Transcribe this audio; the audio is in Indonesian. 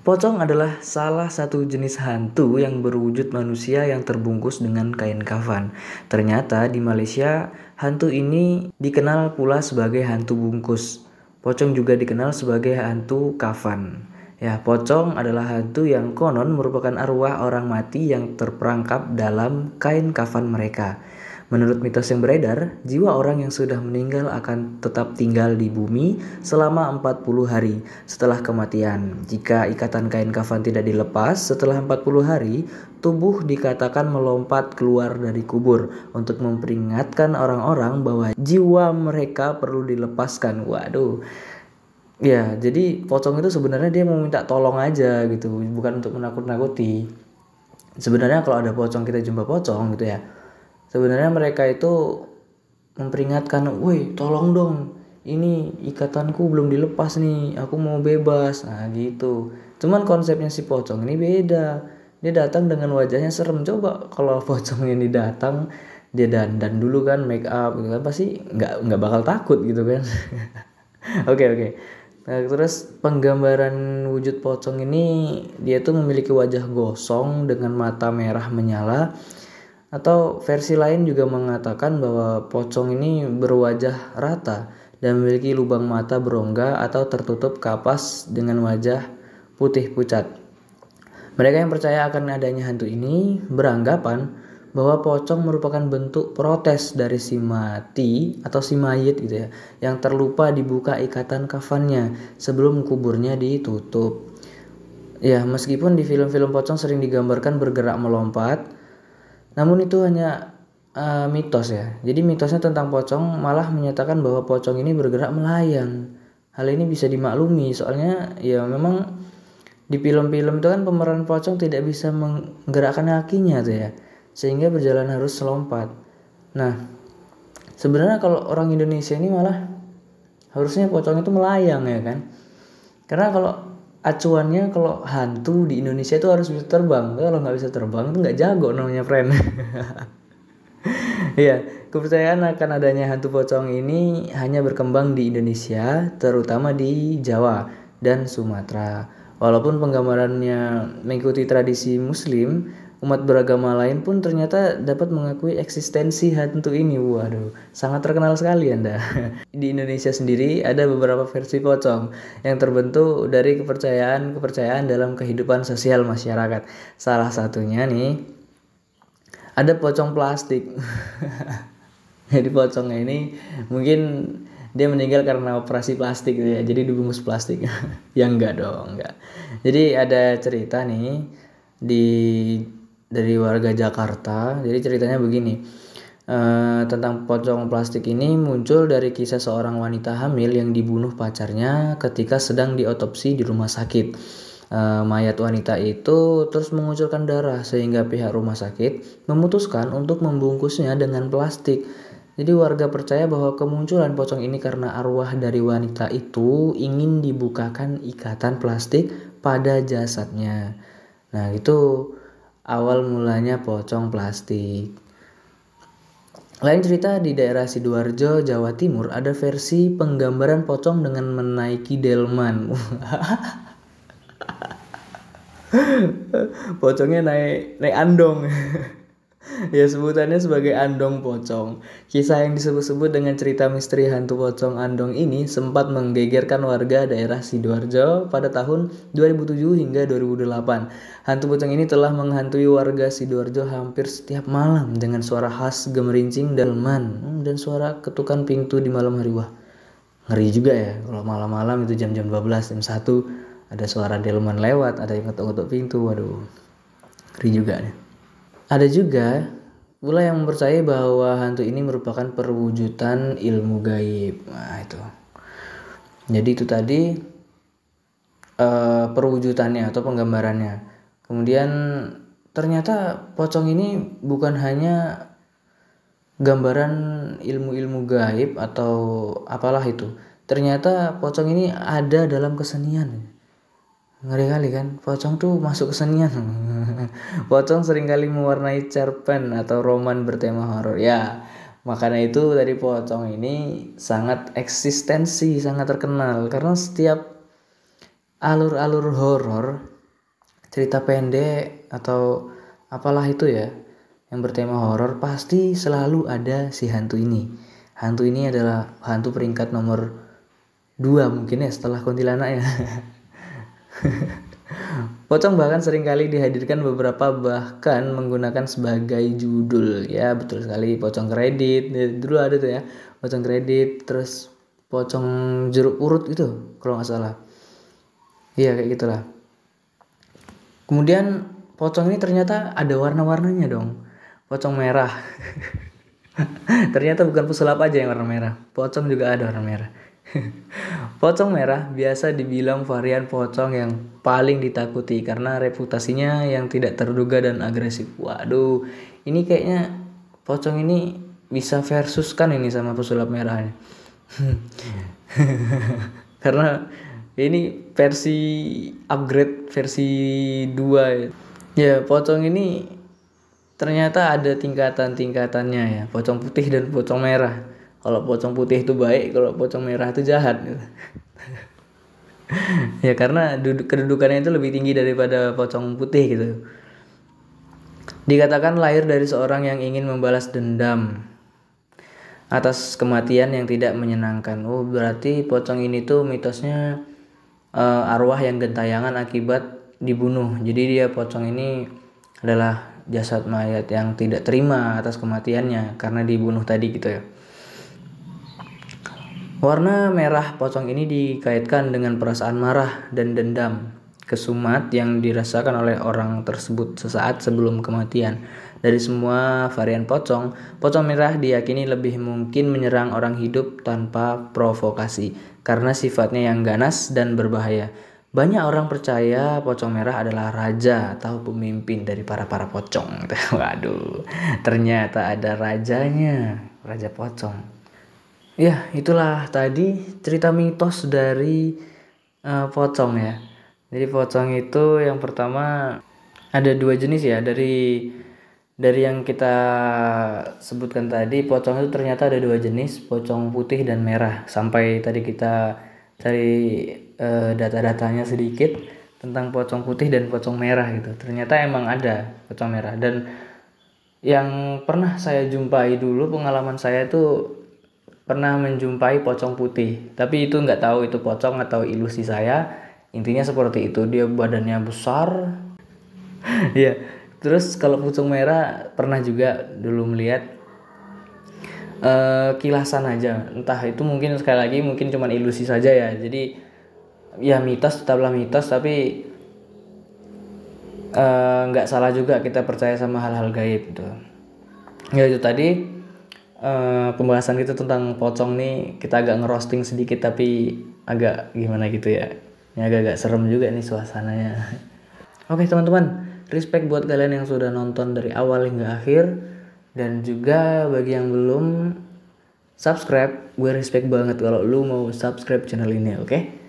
Pocong adalah salah satu jenis hantu yang berwujud manusia yang terbungkus dengan kain kafan. Ternyata di Malaysia, hantu ini dikenal pula sebagai hantu bungkus. Pocong juga dikenal sebagai hantu kafan. Ya, pocong adalah hantu yang konon merupakan arwah orang mati yang terperangkap dalam kain kafan mereka. Menurut mitos yang beredar, jiwa orang yang sudah meninggal akan tetap tinggal di bumi selama 40 hari setelah kematian. Jika ikatan kain kafan tidak dilepas setelah 40 hari, tubuh dikatakan melompat keluar dari kubur untuk memperingatkan orang-orang bahwa jiwa mereka perlu dilepaskan. Waduh. Ya, jadi pocong itu sebenarnya dia mau minta tolong aja gitu, bukan untuk menakut-nakuti. Sebenarnya kalau ada pocong, kita jumpa pocong gitu ya, sebenarnya mereka itu memperingatkan, woi tolong dong, ini ikatanku belum dilepas nih, aku mau bebas. Nah gitu. Cuman konsepnya si pocong ini beda. Dia datang dengan wajahnya serem. Coba kalau pocong ini datang, dia dandan dulu kan, make up gitu kan, pasti nggak bakal takut gitu kan. Oke. Nah, terus penggambaran wujud pocong ini, dia tuh memiliki wajah gosong dengan mata merah menyala. Atau versi lain juga mengatakan bahwa pocong ini berwajah rata dan memiliki lubang mata berongga atau tertutup kapas dengan wajah putih pucat. Mereka yang percaya akan adanya hantu ini beranggapan bahwa pocong merupakan bentuk protes dari si mati atau si mayit gitu ya, yang terlupa dibuka ikatan kafannya sebelum kuburnya ditutup. Ya, meskipun di film-film pocong sering digambarkan bergerak melompat, namun itu hanya mitos ya. Jadi mitosnya tentang pocong malah menyatakan bahwa pocong ini bergerak melayang. Hal ini bisa dimaklumi soalnya ya memang di film-film itu kan pemeran pocong tidak bisa menggerakkan kakinya tuh ya, sehingga berjalan harus selompat. Nah, sebenarnya kalau orang Indonesia ini malah harusnya pocong itu melayang ya kan. Karena kalau acuannya kalau hantu di Indonesia itu harus bisa terbang. Kalau nggak bisa terbang itu nggak jago namanya friend. Iya, kepercayaan akan adanya hantu pocong ini hanya berkembang di Indonesia, terutama di Jawa dan Sumatera. Walaupun penggambarannya mengikuti tradisi Muslim, umat beragama lain pun ternyata dapat mengakui eksistensi hantu ini. Waduh, sangat terkenal sekali Anda. Di Indonesia sendiri ada beberapa versi pocong yang terbentuk dari kepercayaan dalam kehidupan sosial masyarakat. Salah satunya nih, ada pocong plastik. Jadi pocongnya ini mungkin dia meninggal karena operasi plastik gitu ya. Jadi dibungkus plastik. Ya enggak dong, enggak. Jadi ada cerita nih dari warga Jakarta. Jadi ceritanya begini. Tentang pocong plastik ini muncul dari kisah seorang wanita hamil yang dibunuh pacarnya ketika sedang diotopsi di rumah sakit. Mayat wanita itu terus mengucurkan darah sehingga pihak rumah sakit memutuskan untuk membungkusnya dengan plastik. Jadi warga percaya bahwa kemunculan pocong ini karena arwah dari wanita itu ingin dibukakan ikatan plastik pada jasadnya. Nah, itu awal mulanya pocong plastik. Lain cerita di daerah Sidoarjo, Jawa Timur, ada versi penggambaran pocong dengan menaiki delman. Pocongnya naik andong. Ya, sebutannya sebagai andong pocong. Kisah yang disebut-sebut dengan cerita misteri hantu pocong andong ini sempat menggegerkan warga daerah Sidoarjo pada tahun 2007 hingga 2008. Hantu pocong ini telah menghantui warga Sidoarjo hampir setiap malam dengan suara khas gemerincing delman dan suara ketukan pintu di malam hari. Wah, ngeri juga ya kalau malam-malam itu jam-jam 12, jam 1 ada suara delman lewat, ada yang ngetuk-ngetuk pintu. Waduh, ngeri juga nih. Ada juga pula yang mempercayai bahwa hantu ini merupakan perwujudan ilmu gaib. Nah itu. Jadi itu tadi perwujudannya atau penggambarannya. Kemudian ternyata pocong ini bukan hanya gambaran ilmu-ilmu gaib atau apalah itu. Ternyata pocong ini ada dalam kesenian. Ngeri kali kan, pocong tuh masuk kesenian. Pocong seringkali mewarnai cerpen atau roman bertema horor. Ya, makanya itu dari pocong ini sangat eksistensi, sangat terkenal karena setiap alur-alur horor cerita pendek atau apalah itu ya yang bertema horor, pasti selalu ada si hantu ini. Hantu ini adalah hantu peringkat nomor 2 mungkin ya setelah kuntilanak ya. Pocong bahkan seringkali dihadirkan beberapa bahkan menggunakan sebagai judul. Ya betul sekali, pocong kredit. Dulu ada tuh ya, pocong kredit, terus pocong jeruk urut itu kalau nggak salah. Iya kayak gitulah. Kemudian pocong ini ternyata ada warna-warnanya dong. Pocong merah. Ternyata bukan pesulap aja yang warna merah, pocong juga ada warna merah. Pocong merah biasa dibilang varian pocong yang paling ditakuti karena reputasinya yang tidak terduga dan agresif. Waduh, ini kayaknya pocong ini bisa versus kan ini sama pesulap merahnya. Karena ini versi upgrade versi 2 ya. Pocong ini ternyata ada tingkatan-tingkatannya ya, pocong putih dan pocong merah. Kalau pocong putih itu baik, kalau pocong merah itu jahat gitu. Ya karena kedudukannya itu lebih tinggi daripada pocong putih gitu. Dikatakan lahir dari seorang yang ingin membalas dendam atas kematian yang tidak menyenangkan. Oh berarti pocong ini tuh mitosnya arwah yang gentayangan akibat dibunuh. Jadi dia pocong ini adalah jasad mayat yang tidak terima atas kematiannya karena dibunuh tadi gitu ya. Warna merah pocong ini dikaitkan dengan perasaan marah dan dendam kesumat yang dirasakan oleh orang tersebut sesaat sebelum kematian. Dari semua varian pocong, pocong merah diyakini lebih mungkin menyerang orang hidup tanpa provokasi karena sifatnya yang ganas dan berbahaya. Banyak orang percaya pocong merah adalah raja atau pemimpin dari para pocong. Waduh, ternyata ada rajanya, raja pocong. Ya, itulah tadi cerita mitos dari pocong ya. Jadi pocong itu yang pertama ada 2 jenis ya. Dari yang kita sebutkan tadi, pocong itu ternyata ada 2 jenis, pocong putih dan merah. Sampai tadi kita cari data-datanya sedikit tentang pocong putih dan pocong merah gitu. Ternyata emang ada pocong merah. Dan yang pernah saya jumpai dulu, pengalaman saya tuh pernah menjumpai pocong putih, tapi itu nggak tahu itu pocong atau ilusi saya. Intinya seperti itu, dia badannya besar. Ya, terus kalau pocong merah pernah juga dulu melihat kilasan aja, entah itu mungkin sekali lagi mungkin cuman ilusi saja ya. Jadi ya mitos tetaplah mitos, tapi nggak salah juga kita percaya sama hal-hal gaib gitu. Ya itu tadi pembahasan kita tentang pocong nih, kita agak ngerosting sedikit tapi agak gimana gitu ya. Ini agak-agak serem juga nih suasananya. Oke teman-teman, respect buat kalian yang sudah nonton dari awal hingga akhir. Dan juga bagi yang belum subscribe, gue respect banget kalau lu mau subscribe channel ini, oke?